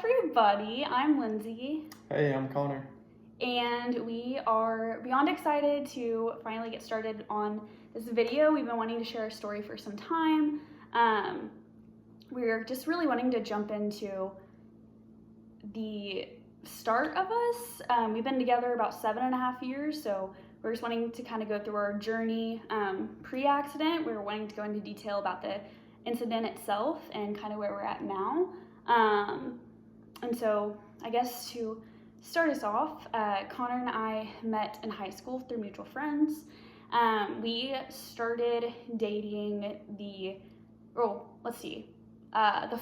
everybody. I'm Lindsay. Hey, I'm Connor. And we are beyond excited to finally get started on this video. We've been wanting to share a story for some time. We're just really wanting to jump into the start of us. We've been together about 7.5 years, so we're just wanting to kind of go through our journey pre-accident. We're wanting to go into detail about the incident itself and kind of where we're at now. And so I guess to start us off, Connor and I met in high school through mutual friends. We started dating the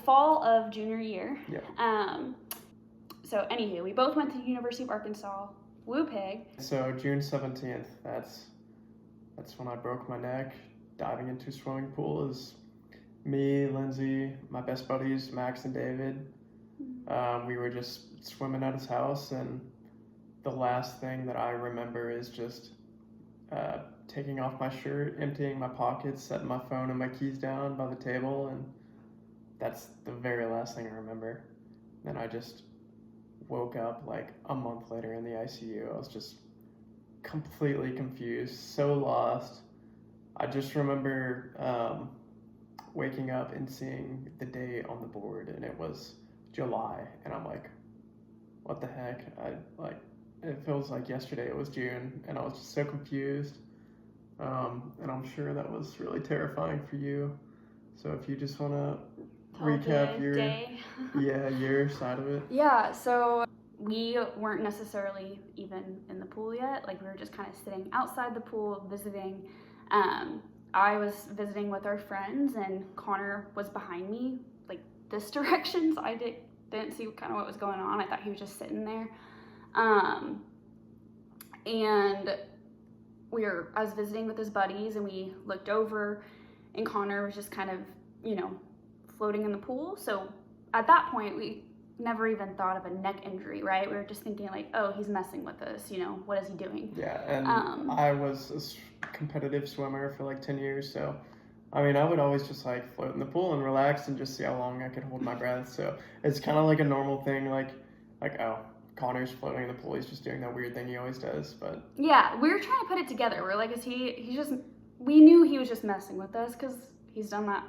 fall of junior year. Yeah. So anywho, we both went to the University of Arkansas. Woo pig. So June 17th, that's when I broke my neck. Diving into a swimming pool is me, Lindsay, my best buddies, Max and David. We were just swimming at his house, and the last thing that I remember is just taking off my shirt, emptying my pockets, setting my phone and my keys down by the table, and that's the very last thing I remember. Then I just woke up like a month later in the ICU. I was just completely confused, so lost. I just remember waking up and seeing the date on the board, and it was July, and I'm like, what the heck? It feels like yesterday it was June, and I was just so confused. And I'm sure that was really terrifying for you. So if you just want to recap your day. your side of it. Yeah, so we weren't necessarily even in the pool yet. Like, we were just kind of sitting outside the pool visiting. I was visiting with our friends, and Connor was behind me, like this direction, so I didn't see kind of what was going on. I thought he was just sitting there. And I was visiting with his buddies, and we looked over, and Connor was just kind of, floating in the pool. So at that point, we never even thought of a neck injury, right? We were just thinking like, oh, he's messing with us, what is he doing? Yeah, and I was a competitive swimmer for like 10 years, so I would always just like float in the pool and relax and just see how long I could hold my breath. So it's kind of like a normal thing, like oh, Connor's floating in the pool, he's just doing that weird thing he always does. But yeah, we were trying to put it together. We're like, we knew he was just messing with us because he's done that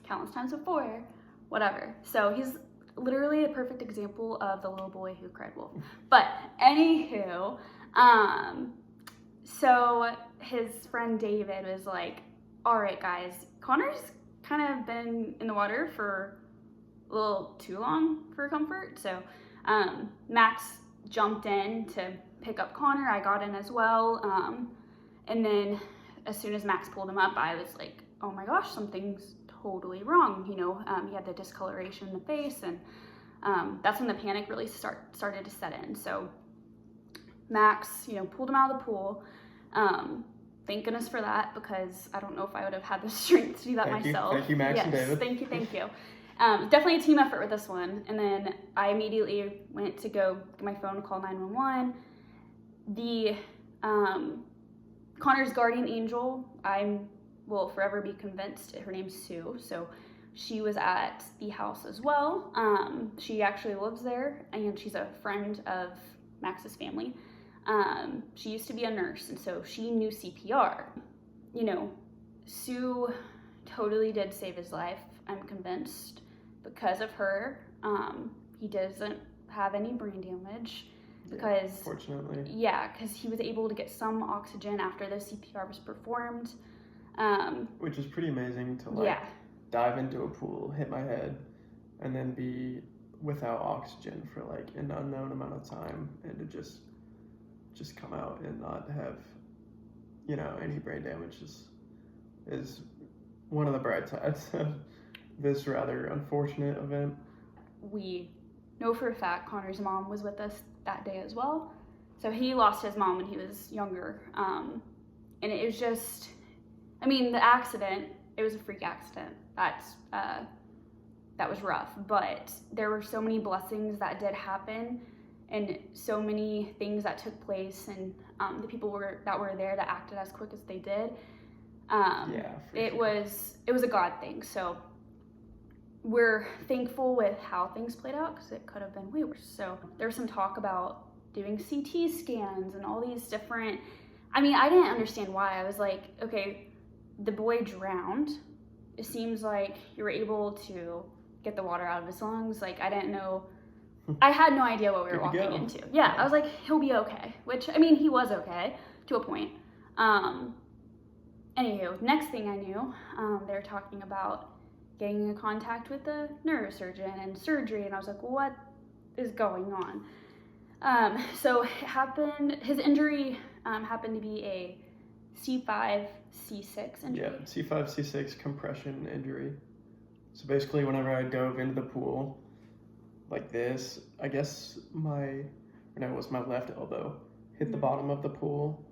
countless times before, whatever. So he's literally a perfect example of the little boy who cried wolf. But anywho, so his friend David was like, all right, guys, Connor's kind of been in the water for a little too long for comfort. So Max jumped in to pick up Connor. I got in as well. And then as soon as Max pulled him up, I was like, oh my gosh, something's totally wrong. He had the discoloration in the face, and that's when the panic really started to set in. So Max, pulled him out of the pool. Thank goodness for that, because I don't know if I would have had the strength to do that myself. Thank you, Max and David. Thank you. Definitely a team effort with this one. And then I immediately went to go get my phone to call 911. The Connor's guardian angel, I will forever be convinced her name's Sue. So she was at the house as well. She actually lives there, and she's a friend of Max's family. She used to be a nurse, and so she knew CPR. Sue totally did save his life, I'm convinced. Because of her, he doesn't have any brain damage. Because fortunately, because he was able to get some oxygen after the CPR was performed. Which is pretty amazing to dive into a pool, hit my head, and then be without oxygen for like an unknown amount of time, and to just come out and not have any brain damage is one of the bright sides of this rather unfortunate event. We know for a fact Connor's mom was with us that day as well. So he lost his mom when he was younger. And it was just, the accident, it was a freak accident. That was rough, but there were so many blessings that did happen, and so many things that took place, and the people that were there that acted as quick as they did. It was a God thing. So we're thankful with how things played out because it could have been way worse. So there was some talk about doing CT scans and all these different, I mean, I didn't understand why. I was like, okay, the boy drowned. It seems like you were able to get the water out of his lungs. Like, I didn't know, I had no idea what we were walking into. Yeah, I was like, he'll be okay, which, I mean, he was okay to a point. Anywho, next thing I knew, they were talking about getting in contact with the neurosurgeon and surgery, and I was like, what is going on? So it happened, his injury happened to be a C5, C6 injury. Yeah, C5, C6 compression injury. So basically, whenever I dove into the pool like this, I guess it was my left elbow hit the bottom of the pool,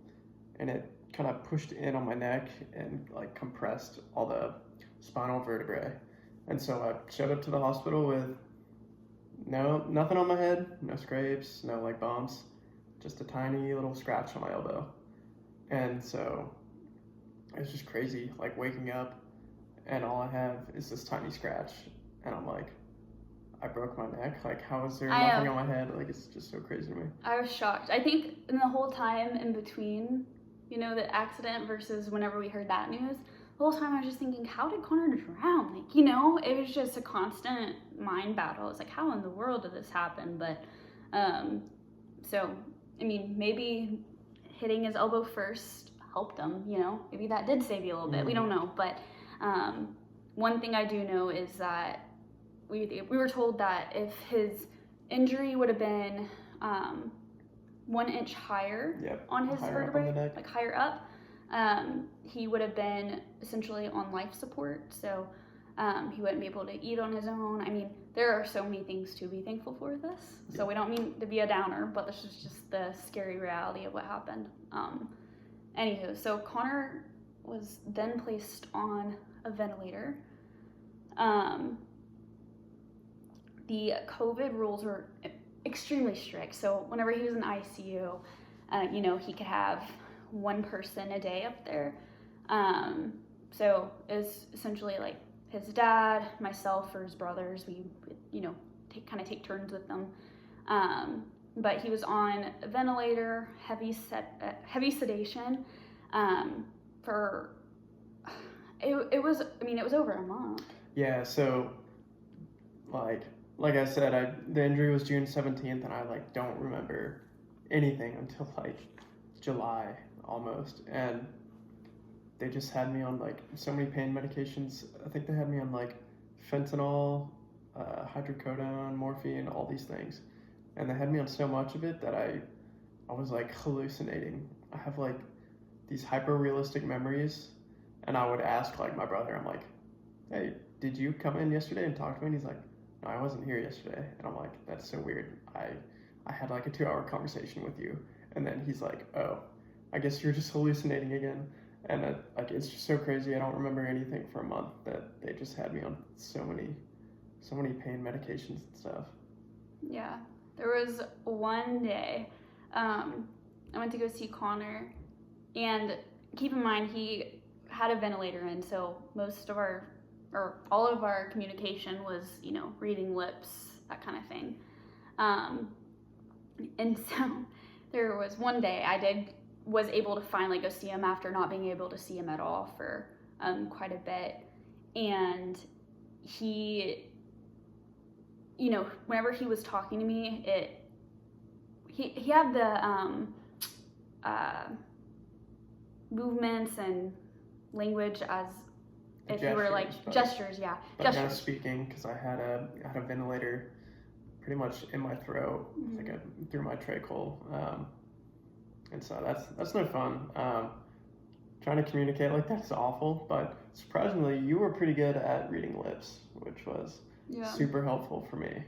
and it kind of pushed in on my neck and like compressed all the spinal vertebrae. And so I showed up to the hospital with nothing on my head, no scrapes, no like bumps, just a tiny little scratch on my elbow. And so it was just crazy, like waking up and all I have is this tiny scratch, and I'm like, I broke my neck. Like, how is there nothing on my head? Like, it's just so crazy to me. I was shocked. I think in the whole time in between, you know, the accident versus whenever we heard that news, the whole time I was just thinking, how did Connor drown? Like, you know, it was just a constant mind battle. It's like, how in the world did this happen? But, so, I mean, maybe hitting his elbow first helped him, you know? Maybe that did save you a little bit. We don't know. But one thing I do know is that we were told that if his injury would have been 1 inch higher on his vertebrae, like higher up, he would have been essentially on life support. So he wouldn't be able to eat on his own. I mean, there are so many things to be thankful for with this. So we don't mean to be a downer, but this is just the scary reality of what happened. Anywho, so Connor was then placed on a ventilator. The COVID rules were extremely strict. So whenever he was in ICU, you know, he could have one person a day up there. So it was essentially like his dad, myself, or his brothers. We, you know, take turns with them. But he was on a ventilator, heavy sedation, for it was over a month. Yeah. So like I said, the injury was June 17th, and I like don't remember anything until like July almost, and they just had me on like so many pain medications. I think they had me on like fentanyl, hydrocodone, morphine, all these things, and they had me on so much of it that I was like hallucinating. I have like these hyper realistic memories, and I would ask like my brother, I'm like, hey, did you come in yesterday and talk to me? And he's like, no, I wasn't here yesterday. And I'm like, that's so weird. I had like a 2-hour conversation with you. And then he's like, oh, I guess you're just hallucinating again. And like, it's just so crazy. I don't remember anything for a month that they just had me on so many pain medications and stuff. Yeah, there was one day, I went to go see Connor, and keep in mind he had a ventilator in, so all of our communication was, you know, reading lips, that kind of thing. And so there was one day I was able to finally go see him after not being able to see him at all for quite a bit. And he, you know, whenever he was talking to me, he had the movements and language as if you were like gestures, yeah. But gestures. Not speaking, because I had a ventilator pretty much in my throat, like through my trach hole, and so that's no fun. Trying to communicate like that is awful, but surprisingly, you were pretty good at reading lips, which was super helpful for me.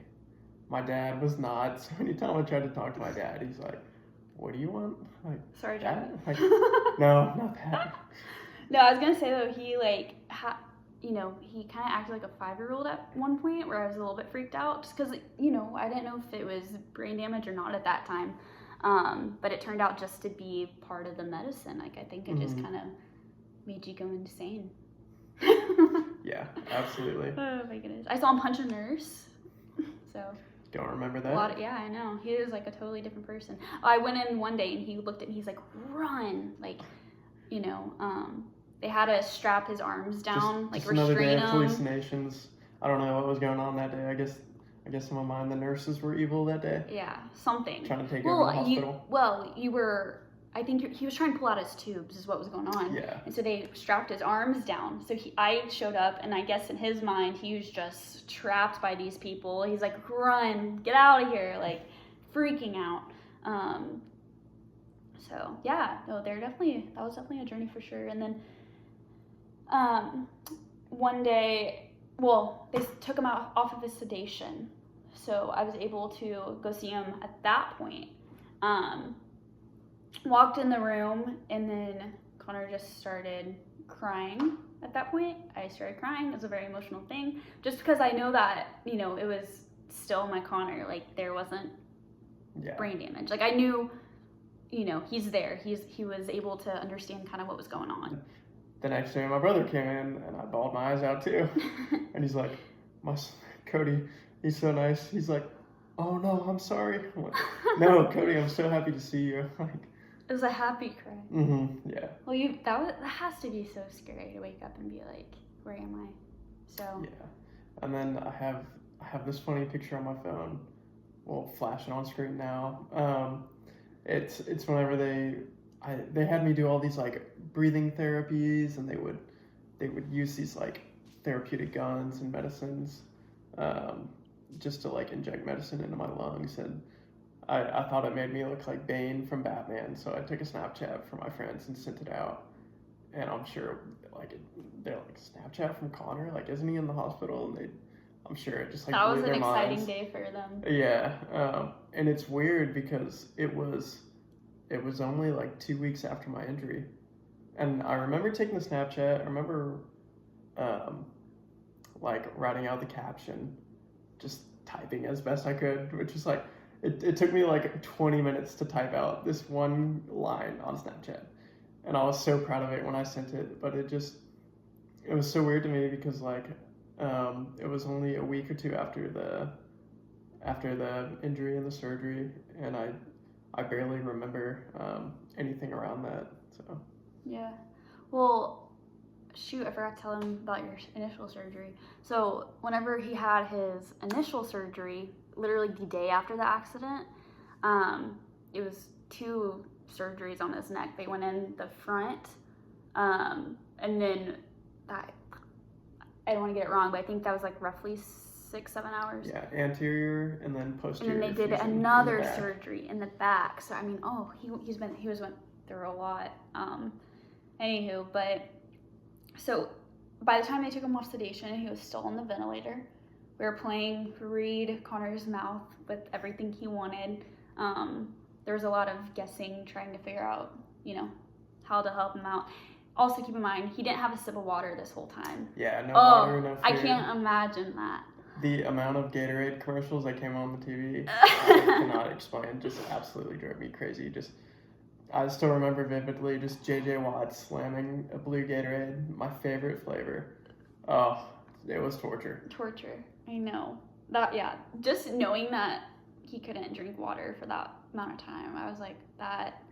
My dad was not. So anytime I tried to talk to my dad, he's like, "What do you want?" Like, sorry, Dad. Like, no, not that. No, I was gonna say though, he like you know, he kind of acted like a 5-year-old at one point, where I was a little bit freaked out, just because, you know, I didn't know if it was brain damage or not at that time, but it turned out just to be part of the medicine. Like, I think it just kind of made you go insane. Yeah, absolutely. Oh my goodness. I saw him punch a nurse. So. Don't remember that. Yeah, I know. He is like a totally different person. I went in one day and he looked at me. He's like, run. Like, you know, they had to strap his arms down, just restrain another day of him. hallucinations. I don't know what was going on that day. I guess in my mind the nurses were evil that day. Yeah, something. Trying to take over the hospital. I think he was trying to pull out his tubes is what was going on. Yeah. And so they strapped his arms down. So I showed up, and I guess in his mind he was just trapped by these people. He's like, run, get out of here, like freaking out. So yeah, no, that was definitely a journey for sure. And then one day, they took him off of his sedation. So I was able to go see him at that point. Walked in the room, and then Connor just started crying at that point. I started crying. It was a very emotional thing, just because I know that, you know, it was still my Connor. Like, there wasn't brain damage. Like, I knew, you know, he's there. He was able to understand kind of what was going on. The next day, my brother came in, and I bawled my eyes out too. And he's like, Cody, he's so nice. He's like, oh no, I'm sorry. I'm like, no, Cody, I'm so happy to see you. Like, it was a happy cry. Mm-hmm. Yeah. Well, that has to be so scary to wake up and be like, where am I? So. Yeah. And then I have this funny picture on my phone. Well, flashing on screen now. It's whenever they had me do all these like breathing therapies, and they would use these like therapeutic guns and medicines, just to like inject medicine into my lungs, and I thought it made me look like Bane from Batman, so I took a Snapchat for my friends and sent it out. And I'm sure, like, they're like, Snapchat from Connor? Like, isn't he in the hospital? And I'm sure it just, like, that blew was their an exciting minds. day for them. Yeah, and it's weird because it was only, like, 2 weeks after my injury. And I remember taking the Snapchat. I remember, like, writing out the caption, just typing as best I could, which is, like, it took me like 20 minutes to type out this one line on Snapchat. And I was so proud of it when I sent it, but it was so weird to me because like, it was only a week or two after the injury and the surgery, and I barely remember anything around that, so. Yeah. Well, shoot, I forgot to tell him about your initial surgery. So whenever he had his initial surgery, literally the day after the accident, it was 2 surgeries on his neck. They went in the front, and then I don't want to get it wrong, but I think that was like roughly 6-7 hours. Yeah, anterior and then posterior. And then they did another surgery in the back. So I mean, he went through a lot. Anywho, but so by the time they took him off sedation, he was still on the ventilator. We were playing read Connor's mouth with everything he wanted. There was a lot of guessing, trying to figure out, you know, how to help him out. Also, keep in mind, he didn't have a sip of water this whole time. Yeah, no water, no food. I can't imagine that. The amount of Gatorade commercials that came on the TV, I cannot explain. Just absolutely drove me crazy. I still remember vividly just J.J. Watt slamming a blue Gatorade, my favorite flavor. Oh, it was torture. Torture. I know. That, yeah. Just knowing that he couldn't drink water for that amount of time, I was like, that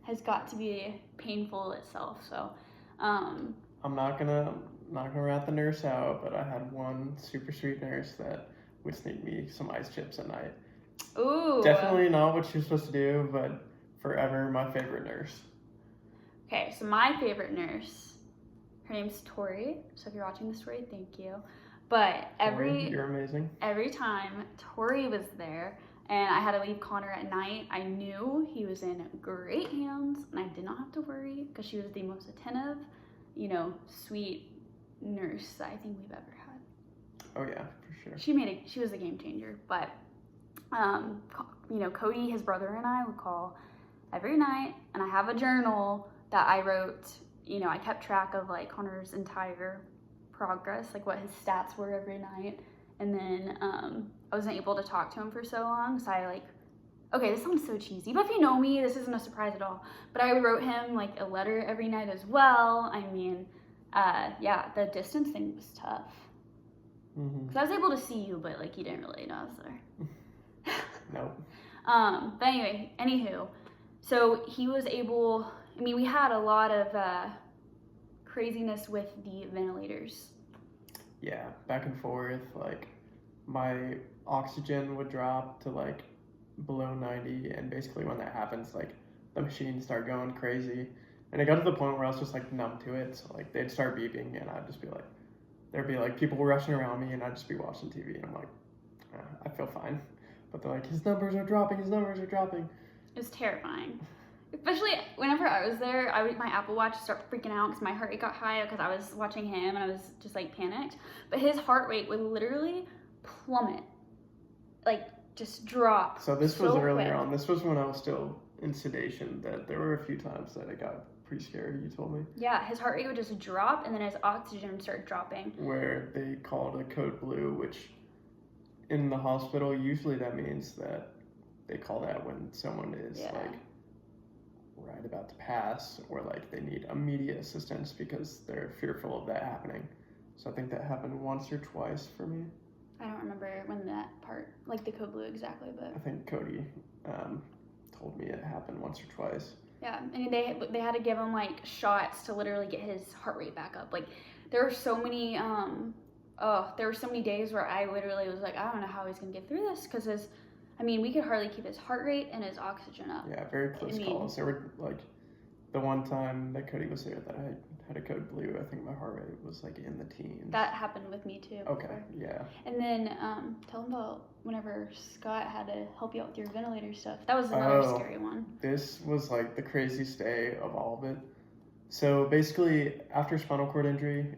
has got to be painful itself. So, I'm not gonna rat the nurse out, but I had one super sweet nurse that would sneak me some ice chips at night. Ooh. Definitely not what you're supposed to do, but forever my favorite nurse. Okay, so my favorite nurse, her name's Tori. So if you're watching this, Tori, thank you. But you're amazing. Every time Tori was there and I had to leave Connor at night, I knew he was in great hands and I did not have to worry because she was the most attentive, you know, sweet nurse that I think we've ever had. Oh yeah, for sure. She was a game changer. But you know, Cody, his brother, and I would call every night, and I have a journal that I wrote. You know, I kept track of like Connor's entire progress, like what his stats were every night. And then I wasn't able to talk to him for so long, so okay, this sounds so cheesy, but if you know me, this isn't a surprise at all. But I wrote him like a letter every night as well. I mean, yeah, the distance thing was tough. Because I was able to see you, but, like, you didn't really know I was there. Nope. But anyway, anywho, so he was able, I mean, we had a lot of craziness with the ventilators. Yeah, back and forth. Like, my oxygen would drop to, like, below 90, and basically when that happens, like, the machines start going crazy. And it got to the point where I was just, like, numb to it. So, like, they'd start beeping, and I'd just be like, there'd be, like, people rushing around me, and I'd just be watching TV, and I'm like, I feel fine. But they're like, his numbers are dropping. It was terrifying. Especially whenever I was there, my Apple Watch started freaking out because my heart rate got high because I was watching him and I was just like panicked. But his heart rate would literally plummet, like just drop. So this was earlier quick. on. This was when I was still in sedation. That there were a few times that it got pretty scary. You told me. Yeah, his heart rate would just drop and then his oxygen would start dropping. Where they called a code blue, which in the hospital usually that means that they call that when someone is like right about to pass, or like they need immediate assistance because they're fearful of that happening. So I think that happened once or twice for me. I don't remember when that part, like the code blue exactly, but I think Cody told me it happened once or twice. Yeah, I mean they had to give him like shots to literally get his heart rate back up. Like there were so many there were so many days where I literally was like, I don't know how he's gonna get through this because we could hardly keep his heart rate and his oxygen up. Yeah, very close calls. There were like the one time that Cody was there that I had a code blue, I think my heart rate was like in the teens. That happened with me too. Okay, before. yeah. And then tell him about whenever Scott had to help you out with your ventilator stuff. That was another scary one. This was like the craziest day of all of it. So basically, after spinal cord injury,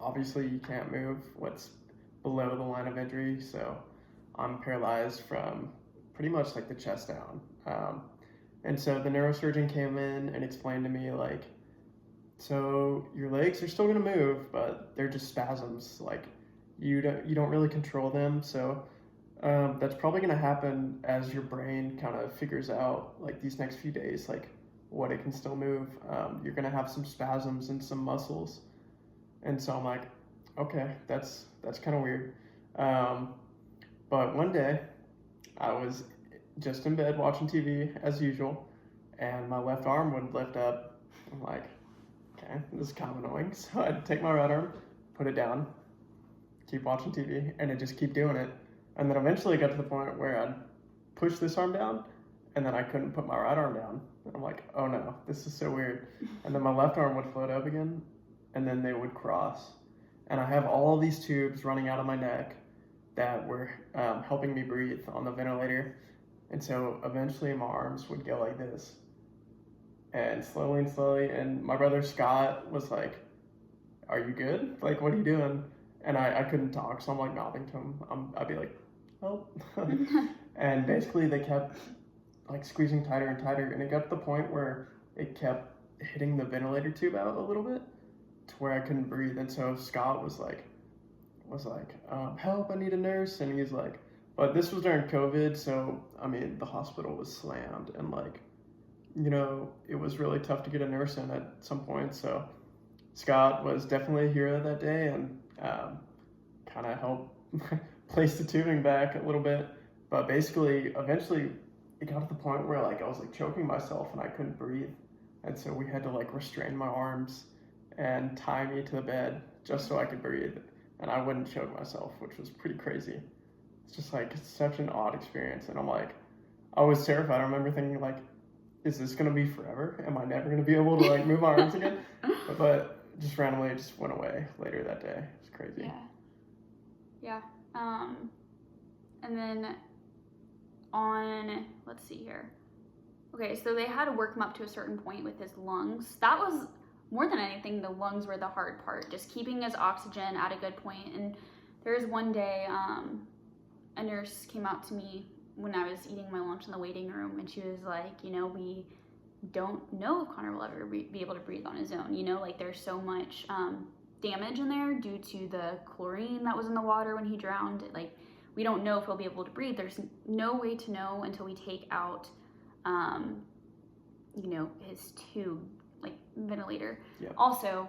obviously you can't move what's below the line of injury. So I'm paralyzed from pretty much like the chest down. And so the neurosurgeon came in and explained to me like, so your legs are still gonna move, but they're just spasms. Like you don't really control them. So that's probably gonna happen as your brain kind of figures out like these next few days, like what it can still move. You're gonna have some spasms in some muscles. And so I'm like, okay, that's kind of weird. But one day I was just in bed watching TV as usual, and my left arm would lift up. I'm like, okay, this is kind of annoying. So I'd take my right arm, put it down, keep watching TV, and I'd just keep doing it. And then eventually it got to the point where I'd push this arm down, and then I couldn't put my right arm down. And I'm like, oh no, this is so weird. And then my left arm would float up again, and then they would cross. And I have all these tubes running out of my neck that were helping me breathe on the ventilator. And so eventually my arms would go like this. And slowly, and my brother Scott was like, are you good? Like, what are you doing? And I couldn't talk, so I'm like nodding to him. I'd be like, help. And basically they kept like squeezing tighter and tighter, and it got to the point where it kept hitting the ventilator tube out a little bit to where I couldn't breathe. And so Scott was like, help, I need a nurse. And he's like, but this was during COVID, so the hospital was slammed, and like, it was really tough to get a nurse in at some point. So Scott was definitely a hero that day, and kind of helped place the tubing back a little bit. But basically, eventually, it got to the point where like I was like choking myself and I couldn't breathe, and so we had to like restrain my arms and tie me to the bed just so I could breathe, and I wouldn't choke myself, which was pretty crazy. It's just like such an odd experience, and I'm like, I was terrified. I remember thinking like, is this gonna be forever? Am I never gonna be able to like move my arms again? But just randomly, it just went away later that day. It's crazy. Yeah. And then let's see here. Okay, so they had to work him up to a certain point with his lungs. That was more than anything, the lungs were the hard part, just keeping his oxygen at a good point. And there was one day, a nurse came out to me when I was eating my lunch in the waiting room, and she was like, we don't know if Connor will ever be able to breathe on his own. Like there's so much damage in there due to the chlorine that was in the water when he drowned. Like we don't know if he'll be able to breathe. There's no way to know until we take out, his tube, like ventilator. Yep. Also,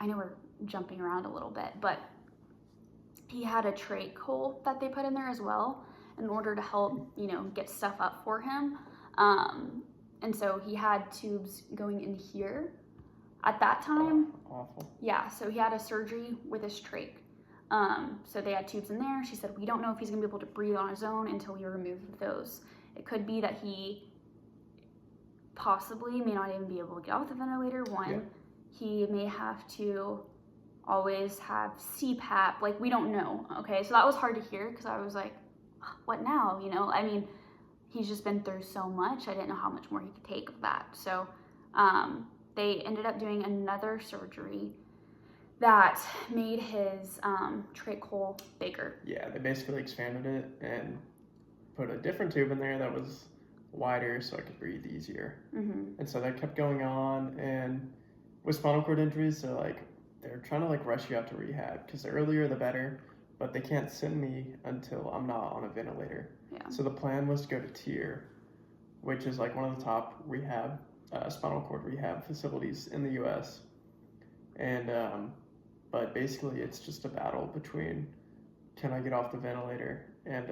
I know we're jumping around a little bit, but he had a trach hole that they put in there as well in order to help, get stuff up for him. And so he had tubes going in here at that time. Awful. Yeah, so he had a surgery with his trach. So they had tubes in there. She said, we don't know if he's gonna be able to breathe on his own until we remove those. It could be that he possibly may not even be able to get off the ventilator. He may have to always have CPAP. Like, we don't know. Okay, so that was hard to hear because I was like, what now? I mean, he's just been through so much. I didn't know how much more he could take of that. So they ended up doing another surgery that made his trach hole bigger. Yeah, they basically expanded it and put a different tube in there that was wider so I could breathe easier. Mm-hmm. And so that kept going on, and with spinal cord injuries, they're trying to rush you out to rehab because the earlier the better, but they can't send me until I'm not on a ventilator. Yeah. So the plan was to go to TIRR, which is one of the top rehab, spinal cord rehab facilities in the U.S. And but basically it's just a battle between can I get off the ventilator, and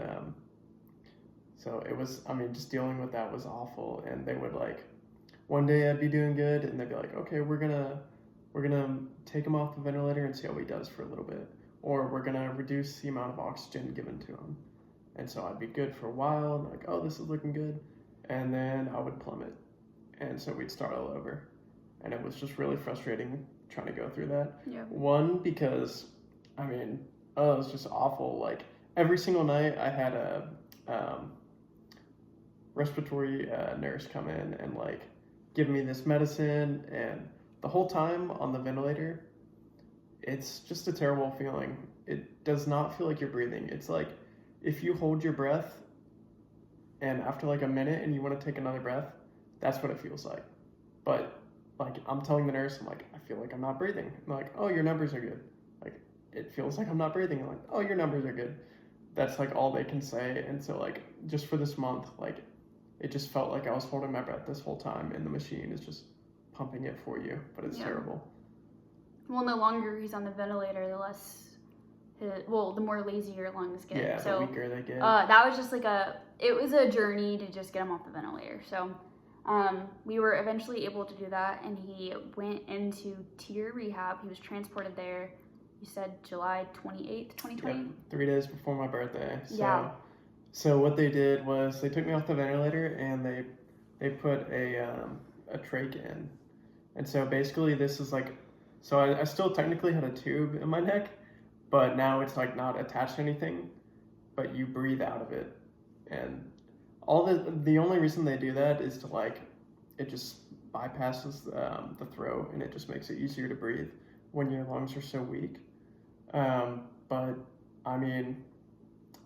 so it was, just dealing with that was awful. And they would one day I'd be doing good and they'd be like, okay, we're gonna take him off the ventilator and see how he does for a little bit, or we're gonna reduce the amount of oxygen given to him. And so I'd be good for a while and oh, this is looking good, and then I would plummet, and so we'd start all over. And it was just really frustrating trying to go through that. Yeah. One, because it was just awful. Every single night I had a respiratory nurse come in and give me this medicine, and the whole time on the ventilator, it's just a terrible feeling. It does not feel like you're breathing. It's if you hold your breath and after a minute and you want to take another breath, that's what it feels like. But I'm telling the nurse, I feel like I'm not breathing. I'm oh, your numbers are good. It feels like I'm not breathing. I'm oh, your numbers are good. That's all they can say. And so just for this month, it just felt like I was holding my breath this whole time, and the machine is just pumping it for you, but it's terrible. Well, the longer he's on the ventilator, the less the more lazy your lungs get. Yeah, so, the weaker they get. That was just it was a journey to just get him off the ventilator. So we were eventually able to do that, and he went into TIRR Rehab. He was transported there. You said July 28th, 2020? Yep, 3 days before my birthday. So, yeah. So what they did was they took me off the ventilator and they put a trach in. And so basically this is so I still technically had a tube in my neck, but now it's not attached to anything, but you breathe out of it. And the only reason they do that is to it just bypasses the throat, and it just makes it easier to breathe when your lungs are so weak. But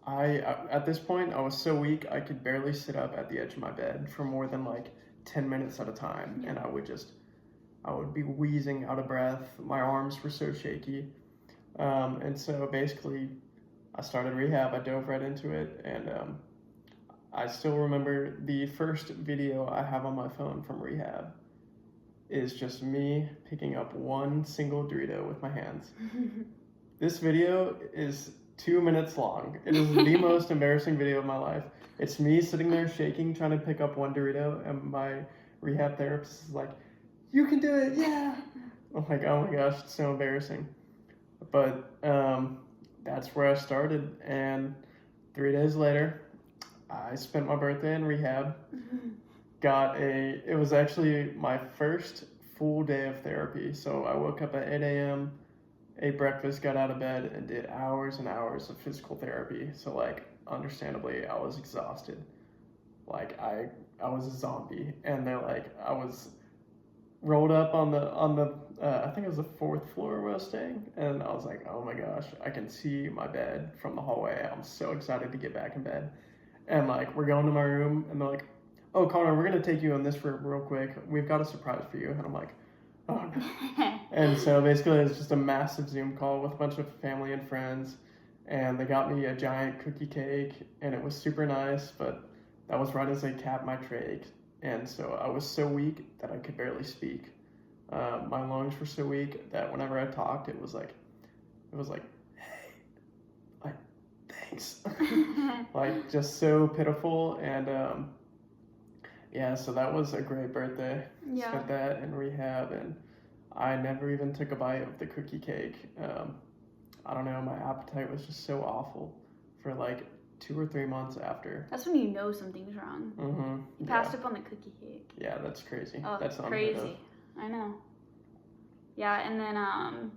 I at this point I was so weak I could barely sit up at the edge of my bed for more than 10 minutes at a time, and I would be wheezing out of breath. My arms were so shaky, and so basically I started rehab. I dove right into it, and I still remember the first video I have on my phone from rehab is just me picking up one single Dorito with my hands. This video is 2 minutes long. It is the most embarrassing video of my life. It's me sitting there shaking, trying to pick up one Dorito, and my rehab therapist is you can do it, yeah! I'm oh my gosh, it's so embarrassing. But that's where I started, and 3 days later, I spent my birthday in rehab. It was actually my first full day of therapy. So I woke up at 8 a.m., ate breakfast, got out of bed, and did hours and hours of physical therapy. So understandably, I was exhausted. I was a zombie, and I was rolled up on the I think it was the 4th floor where I was staying, and I was oh my gosh, I can see my bed from the hallway. I'm so excited to get back in bed. And we're going to my room, and they're oh, Connor, we're gonna take you in this room real quick. We've got a surprise for you. And I'm oh no. And so basically it was just a massive Zoom call with a bunch of family and friends, and they got me a giant cookie cake, and it was super nice, but that was right as they capped my trach. And so I was so weak that I could barely speak. My lungs were so weak that whenever I talked, it was like, hey, like, thanks. Like, just so pitiful. And yeah, so that was a great birthday. Yeah. Spent that in rehab, and I never even took a bite of the cookie cake. I don't know, my appetite was just so awful for like 2 or 3 months after. That's when you know something's wrong. Mm-hmm. You passed up on the cookie cake. Yeah, that's crazy. Oh, that's crazy. I know. Yeah, and then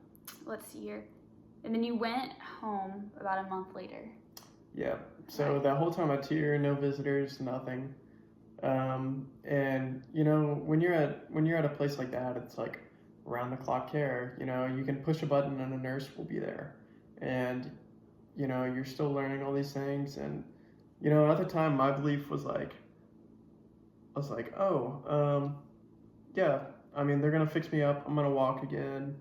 let's see here. And then you went home about a month later. Yeah. So that whole time at TIRR, no visitors, nothing. And you know, when you're at a place like that, it's like round the clock care. You know, you can push a button and a nurse will be there, and you know, you're still learning all these things. And you know, at the time, my belief was like, I was like, oh, yeah. I mean, they're gonna fix me up. I'm gonna walk again.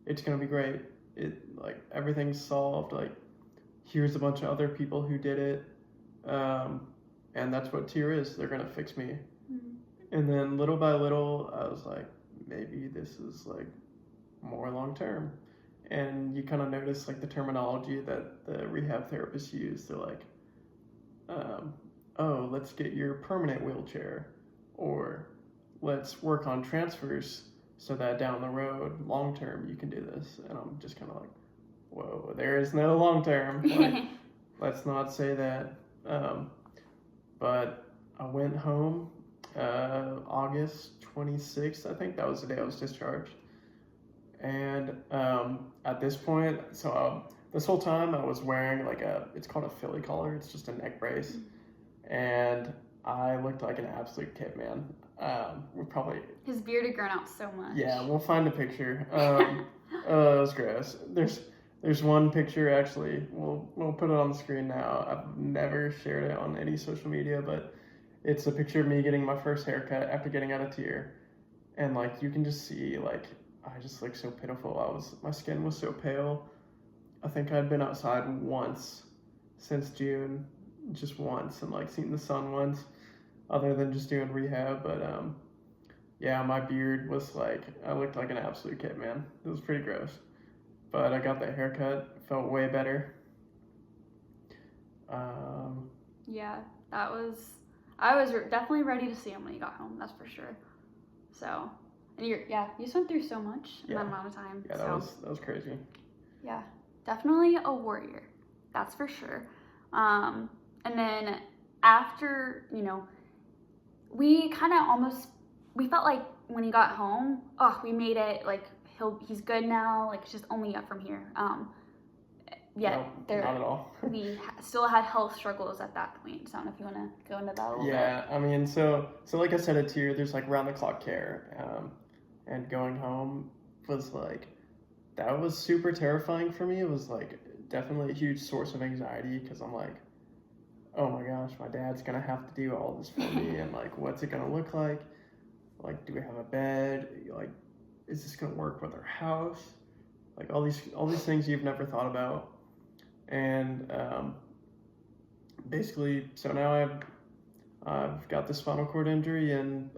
It's gonna be great. It like everything's solved. Like, here's a bunch of other people who did it. And that's what TIRR is. They're gonna fix me. Mm-hmm. And then little by little, I was like, maybe this is like more long term. And you kind of notice like the terminology that the rehab therapists use. They're like, oh, let's get your permanent wheelchair, or let's work on transfers so that down the road, long term, you can do this. And I'm just kind of like, whoa, there is no long term. Like, let's not say that. But I went home August 26th, I think that was the day I was discharged. And at this point, so this whole time I was wearing like it's called a Philly collar. It's just a neck brace. And I looked like an absolute caveman. We probably... His beard had grown out so much. Yeah, we'll find a picture. It was gross. There's one picture, actually, we'll put it on the screen now. I've never shared it on any social media, but it's a picture of me getting my first haircut after getting out of TIRR. And like, you can just see, like, I just look so pitiful. My skin was so pale. I think I'd been outside once since June, just once, and like seen the sun once, other than just doing rehab. But yeah, my beard was like, I looked like an absolute caveman. It was pretty gross. But I got that haircut, felt way better. Yeah, I was definitely ready to see him when he got home, that's for sure. So, and you just went through so much in that amount of time. Yeah, that was crazy. Yeah, definitely a warrior, that's for sure. And then after, you know, we kind of we felt like when he got home, we made it, like, he's good now, like, it's just only up from here. No, not at all. We still had health struggles at that point, so I don't know if you want to go into that a little bit. Yeah, I mean, so like I said at TIRR, there's like round the clock care, and going home was like, that was super terrifying for me. It was like definitely a huge source of anxiety, because I'm like, oh my gosh, my dad's gonna have to do all this for me, and like, what's it gonna look like? Like, do we have a bed? Like, is this gonna work with our house? Like, all these things you've never thought about. And basically, so now I've got the spinal cord injury, and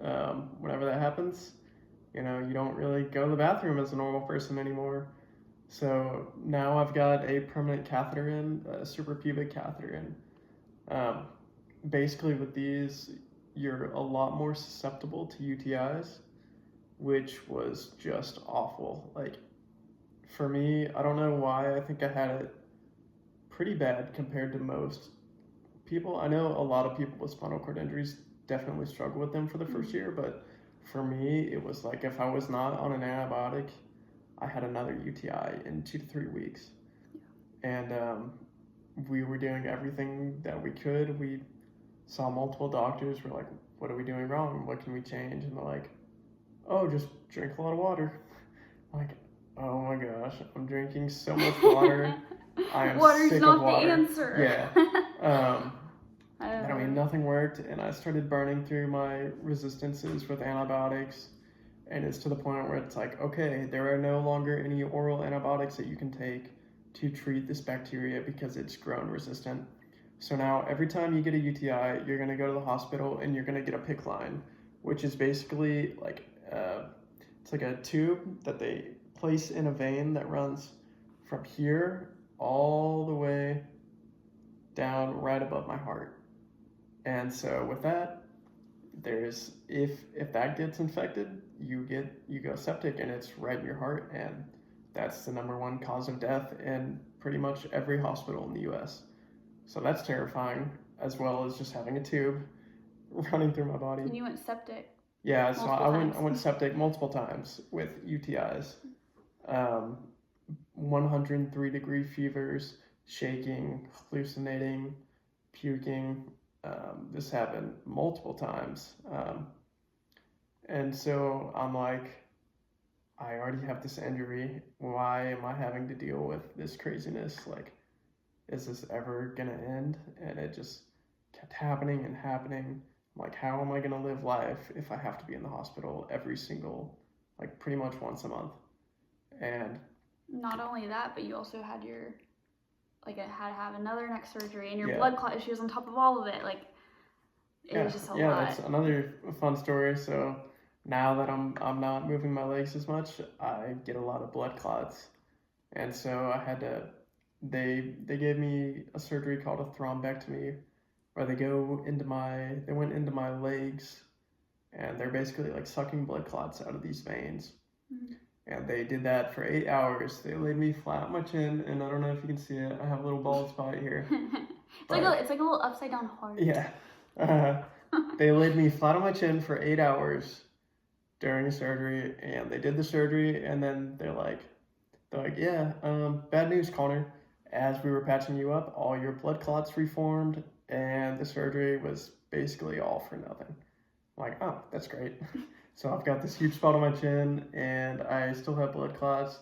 whenever that happens, you know, you don't really go to the bathroom as a normal person anymore. So now I've got a permanent catheter in, a suprapubic catheter in. Basically, with these, you're a lot more susceptible to UTIs, which was just awful. Like, for me, I don't know why, I think I had it pretty bad compared to most people. I know a lot of people with spinal cord injuries definitely struggle with them for the first year, but for me, it was like, if I was not on an antibiotic, I had another UTI in 2 to 3 weeks. And we were doing everything that we could. We saw multiple doctors. We're like, what are we doing wrong? What can we change? And they're like, oh, just drink a lot of water. I'm like, oh my gosh, I'm drinking so much water. I am Water's sick not of water. the answer. Yeah. I mean, nothing worked, and I started burning through my resistances with antibiotics, and it's to the point where it's like, okay, there are no longer any oral antibiotics that you can take to treat this bacteria because it's grown resistant. So now every time you get a UTI, you're going to go to the hospital and you're going to get a PICC line, which is basically like It's like a tube that they place in a vein that runs from here all the way down right above my heart. And so with that, there's if that gets infected, you go septic, and it's right in your heart, and that's the number one cause of death in pretty much every hospital in the US. So that's terrifying, as well as just having a tube running through my body. And you went septic. Yeah, so I went septic multiple times with UTIs. 103-degree fevers, shaking, hallucinating, puking. This happened multiple times. And so I'm like, I already have this injury. Why am I having to deal with this craziness? Like, is this ever going to end? And it just kept happening and happening. I'm like, how am I going to live life if I have to be in the hospital every single, like pretty much once a month? And not only that, but you also had had to have another neck surgery, and your blood clot issues on top of all of it. Like, it was just a lot. Yeah, that's another fun story. So now that I'm not moving my legs as much, I get a lot of blood clots. And so I had to, they gave me a surgery called a thrombectomy, where they went into my legs, and they're basically like sucking blood clots out of these veins. Mm-hmm. And they did that for 8 hours. They laid me flat on my chin, and I don't know if you can see it. I have a little bald spot here. It's like a little upside down heart. Yeah. They laid me flat on my chin for 8 hours during surgery, and they did the surgery, and then they're like, yeah, bad news, Connor. As we were patching you up, all your blood clots reformed, and the surgery was basically all for nothing. I'm like, oh, that's great. So I've got this huge spot on my chin, and I still have blood clots.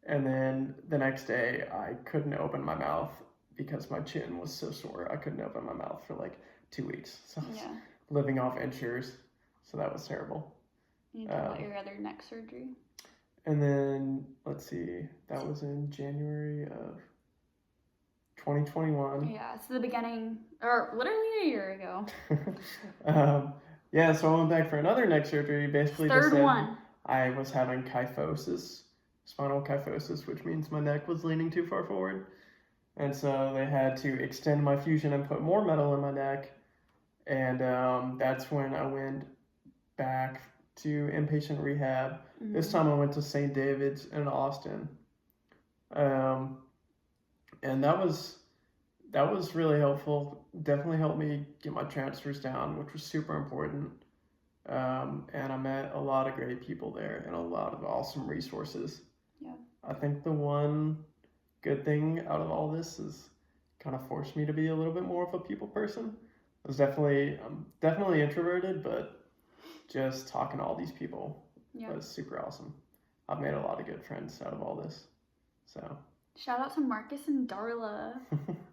And then the next day, I couldn't open my mouth because my chin was so sore. I couldn't open my mouth for like 2 weeks. So I was living off insures. So that was terrible. You talk about your other neck surgery? And then, let's see, that was in January of 2021. Yeah, it's the beginning, or literally a year ago. Yeah, so I went back for another neck surgery. Basically, third one. I was having kyphosis, spinal kyphosis, which means my neck was leaning too far forward. And so they had to extend my fusion and put more metal in my neck. And that's when I went back to inpatient rehab. Mm-hmm. This time I went to St. David's in Austin. And that was really helpful. Definitely helped me get my transfers down, which was super important. And I met a lot of great people there and a lot of awesome resources. Yeah. I think the one good thing out of all this is kind of forced me to be a little bit more of a people person. I was definitely introverted, but just talking to all these people was super awesome. I've made a lot of good friends out of all this. So shout out to Marcus and Darla.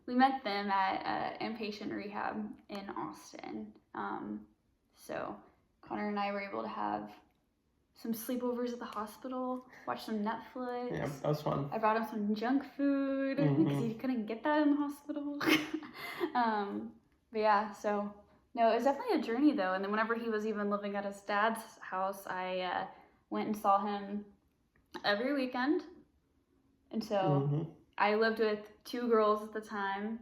We met them at inpatient rehab in Austin. So Connor and I were able to have some sleepovers at the hospital, watch some Netflix. Yeah, that was fun. I brought him some junk food because he couldn't get that in the hospital. But yeah, so no, it was definitely a journey though. And then whenever he was even living at his dad's house, I went and saw him every weekend. And so I lived with 2 girls at the time,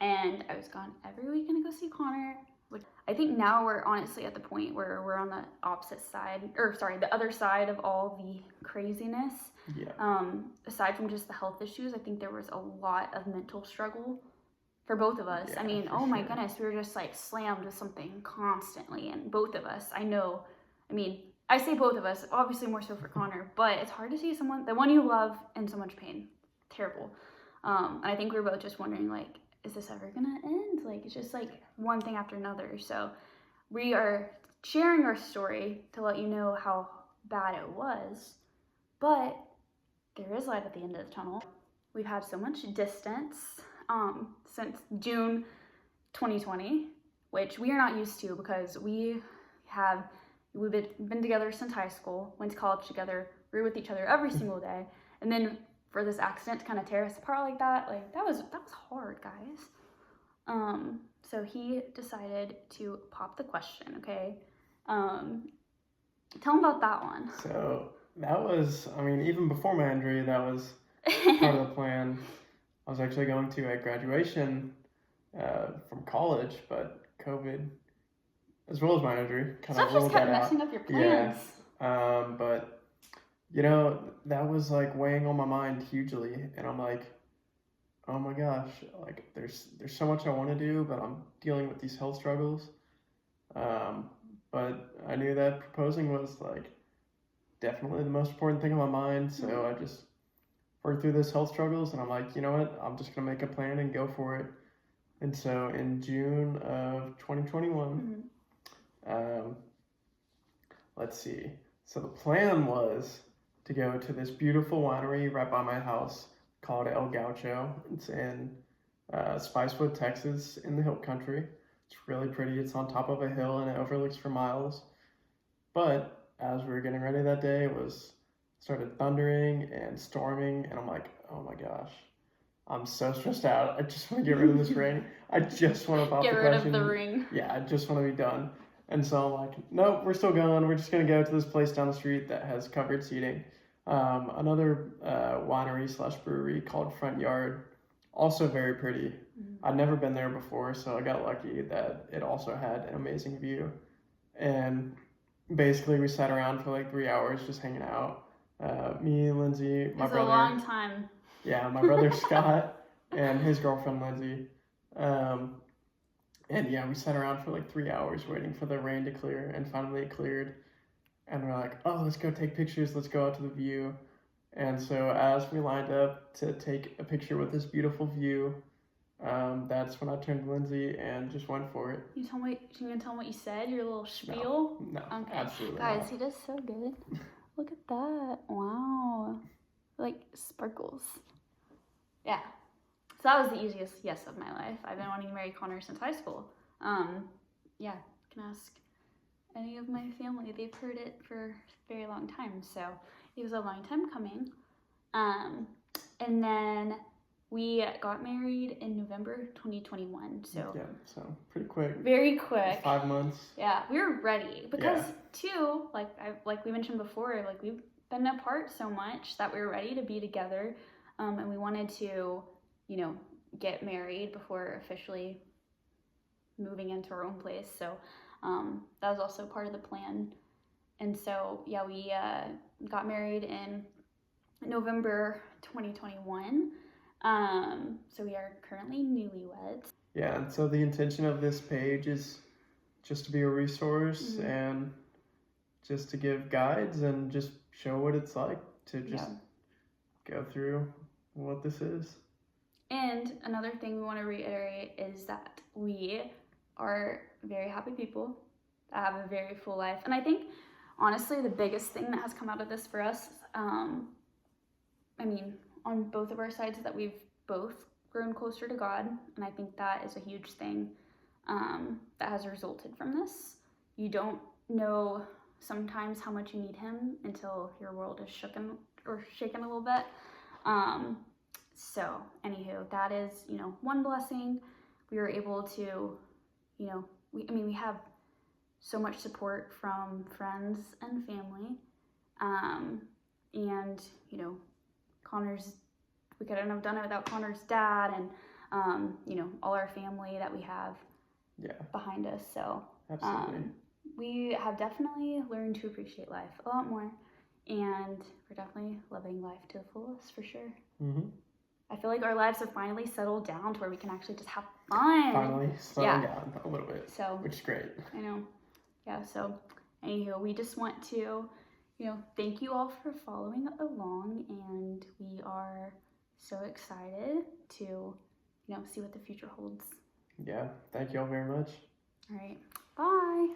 and I was gone every weekend to go see Connor. Which I think now we're honestly at the point where we're on the the other side of all the craziness. Yeah. Aside from just the health issues, I think there was a lot of mental struggle for both of us. Yeah, I mean, my goodness, we were just like slammed with something constantly, and both of us, I say both of us, obviously more so for Connor, but it's hard to see the one you love, in so much pain. Terrible. And I think we were both just wondering, like, is this ever gonna end? Like, it's just like one thing after another. So we are sharing our story to let you know how bad it was, but there is light at the end of the tunnel. We've had so much distance since June 2020, which we are not used to because we've been together since high school, went to college together, we were with each other every single day, and then for this accident to kind of tear us apart like that, like that was hard, guys. So he decided to pop the question, okay? Tell them about that one. So that was, I mean, even before my injury, that was part of the plan. I was actually going to a graduation from college, but COVID, as well as my injury, kind Stuff of just ruled kept that out. messing up your plans. But you know, that was like weighing on my mind hugely, and I'm like, oh my gosh, like there's so much I want to do, but I'm dealing with these health struggles. But I knew that proposing was like definitely the most important thing on my mind, so I just worked through those health struggles, and I'm like, you know what, I'm just gonna make a plan and go for it. And so in June of 2021, let's see. So the plan was to go to this beautiful winery right by my house called El Gaucho. It's in Spicewood, Texas, in the Hill Country. It's really pretty. It's on top of a hill and it overlooks for miles. But as we were getting ready that day, it started thundering and storming, and I'm like, oh my gosh, I'm so stressed out. I just want to get rid of this rain. I just want to pop Get the rid question. of the ring. Yeah, I just want to be done. And so I'm like, nope, we're still going. We're just going to go to this place down the street that has covered seating. Another winery / brewery called Front Yard, also very pretty. I'd never been there before, so I got lucky that it also had an amazing view. And basically, we sat around for like 3 hours just hanging out. Me, Lindsay, my brother. It was a long time. Yeah, my brother Scott and his girlfriend Lindsay. And yeah, we sat around for like 3 hours waiting for the rain to clear, and finally it cleared. And we're like, oh, let's go take pictures. Let's go out to the view. And so as we lined up to take a picture with this beautiful view, that's when I turned to Lindsay and just went for it. You gonna tell them what you said? Your little spiel? No, okay. Absolutely Guys, not. he does so good. Look at that. Wow. Like sparkles. Yeah. So that was the easiest yes of my life. I've been wanting to marry Connor since high school. Yeah, can ask any of my family. They've heard it for a very long time. So it was a long time coming. And then we got married in November 2021. So yeah, so pretty quick. Very quick. 5 months. Yeah, we were ready because too, like we mentioned before, like we've been apart so much that we were ready to be together, and we wanted to, you know, get married before officially moving into our own place. So that was also part of the plan. And so yeah, we got married in November 2021. So we are currently newlyweds. Yeah, and so the intention of this page is just to be a resource and just to give guides and just show what it's like to just go through what this is. And another thing we want to reiterate is that we are very happy people that have a very full life. And I think, honestly, the biggest thing that has come out of this for us, I mean, on both of our sides, is that we've both grown closer to God. And I think that is a huge thing that has resulted from this. You don't know sometimes how much you need Him until your world is shaken a little bit. So, anywho, that is, you know, one blessing. We were able to, you know, we have so much support from friends and family. And, you know, we couldn't have done it without Connor's dad and, you know, all our family that we have behind us. So, absolutely. We have definitely learned to appreciate life a lot more. And we're definitely living life to the fullest for sure. I feel like our lives have finally settled down to where we can actually just have fun. Finally slowing down a little bit, so, which is great. I know. Yeah, so anywho, we just want to, you know, thank you all for following along, and we are so excited to, you know, see what the future holds. Yeah, thank you all very much. All right, bye.